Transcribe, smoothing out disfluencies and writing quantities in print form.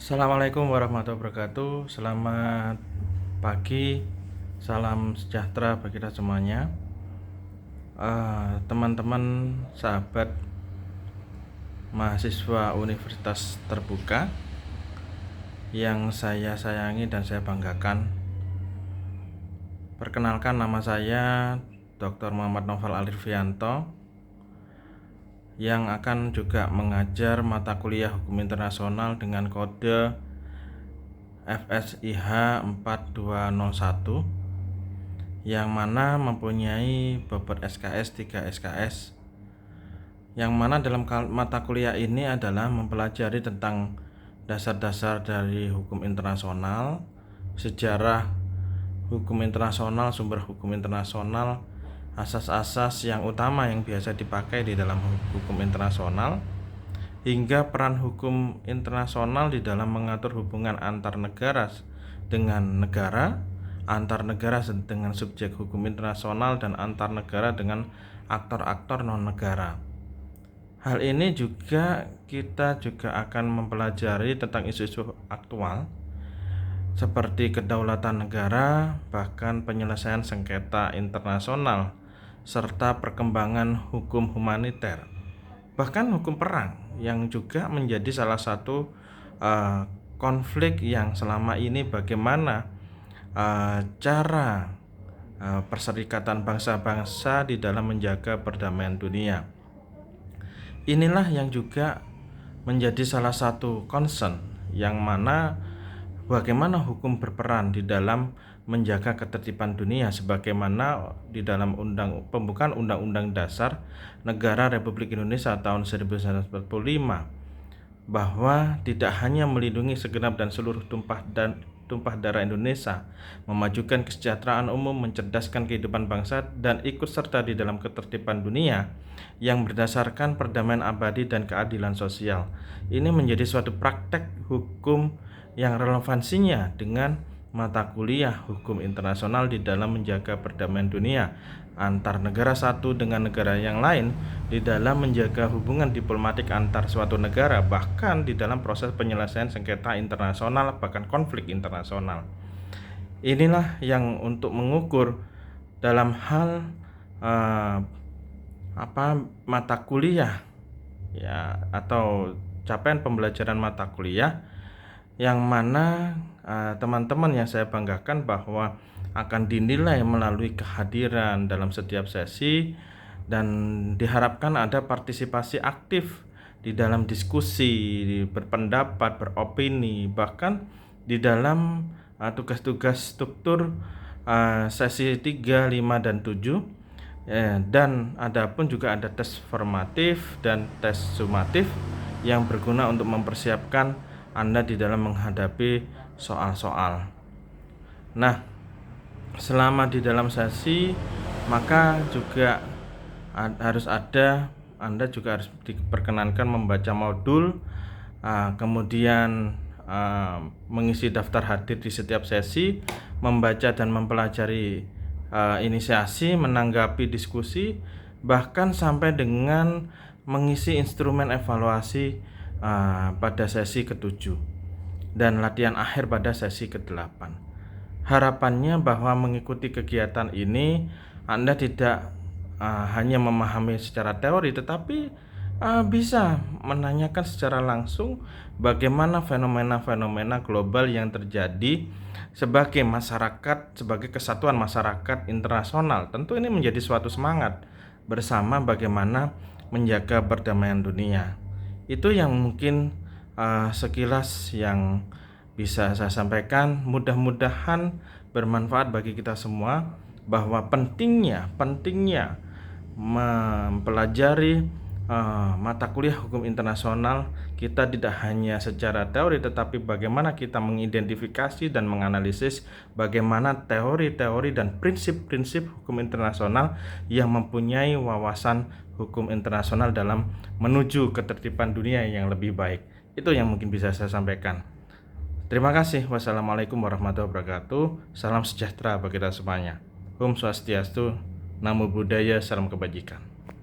Assalamualaikum warahmatullahi wabarakatuh. Selamat pagi, salam sejahtera bagi kita semuanya. Teman-teman, sahabat mahasiswa Universitas Terbuka yang saya sayangi dan saya banggakan. Perkenalkan, nama saya Dr. Muhammad Noval Alirvianto yang akan juga mengajar mata kuliah Hukum Internasional dengan kode FSIH 4201 yang mana mempunyai bobot SKS 3 SKS, yang mana dalam mata kuliah ini adalah mempelajari tentang dasar-dasar dari hukum internasional, sejarah hukum internasional, sumber hukum internasional, asas-asas yang utama yang biasa dipakai di dalam hukum internasional, hingga peran hukum internasional di dalam mengatur hubungan antar negara dengan negara, antar negara dengan subjek hukum internasional, dan antar negara dengan aktor-aktor non-negara. Hal ini juga kita akan mempelajari tentang isu-isu aktual seperti kedaulatan negara, bahkan penyelesaian sengketa internasional, serta perkembangan hukum humaniter, bahkan hukum perang yang juga menjadi salah satu konflik yang selama ini bagaimana cara perserikatan bangsa-bangsa di dalam menjaga perdamaian dunia. Inilah yang juga menjadi salah satu concern yang mana bagaimana hukum berperan di dalam menjaga ketertiban dunia, sebagaimana di dalam pembukaan Undang-Undang Dasar Negara Republik Indonesia tahun 1945, bahwa tidak hanya melindungi segenap dan seluruh tumpah darah Indonesia, memajukan kesejahteraan umum, mencerdaskan kehidupan bangsa, dan ikut serta di dalam ketertiban dunia yang berdasarkan perdamaian abadi dan keadilan sosial. Ini menjadi suatu praktek hukum yang relevansinya dengan mata kuliah hukum internasional di dalam menjaga perdamaian dunia antar negara satu dengan negara yang lain, di dalam menjaga hubungan diplomatik antar suatu negara, bahkan di dalam proses penyelesaian sengketa internasional, bahkan konflik internasional. Inilah yang untuk mengukur dalam hal mata kuliah ya, atau capaian pembelajaran mata kuliah, yang mana teman-teman yang saya banggakan bahwa akan dinilai melalui kehadiran dalam setiap sesi, dan diharapkan ada partisipasi aktif di dalam diskusi, berpendapat, beropini, bahkan di dalam tugas-tugas struktur sesi 3, 5, dan 7. Dan adapun juga ada tes formatif dan tes sumatif yang berguna untuk mempersiapkan Anda di dalam menghadapi soal-soal. Nah, selama di dalam sesi, maka juga harus ada, Anda juga harus diperkenankan membaca modul, kemudian mengisi daftar hadir di setiap sesi, membaca dan mempelajari inisiasi, menanggapi diskusi, bahkan sampai dengan mengisi instrumen evaluasi pada sesi ke-7 dan latihan akhir pada sesi ke-8. Harapannya bahwa mengikuti kegiatan ini Anda tidak hanya memahami secara teori, tetapi bisa menanyakan secara langsung bagaimana fenomena-fenomena global yang terjadi sebagai masyarakat, sebagai kesatuan masyarakat internasional. Tentu ini menjadi suatu semangat bersama bagaimana menjaga perdamaian dunia. Itu yang mungkin sekilas yang bisa saya sampaikan. Mudah-mudahan bermanfaat bagi kita semua, bahwa pentingnya mempelajari mata kuliah hukum internasional kita tidak hanya secara teori, tetapi bagaimana kita mengidentifikasi dan menganalisis bagaimana teori-teori dan prinsip-prinsip hukum internasional yang mempunyai wawasan hukum internasional dalam menuju ketertiban dunia yang lebih baik. Itu yang mungkin bisa saya sampaikan. Terima kasih. Wassalamualaikum warahmatullahi wabarakatuh. Salam sejahtera bagi kita semuanya. Om Swastiastu, Namo Buddhaya, salam kebajikan.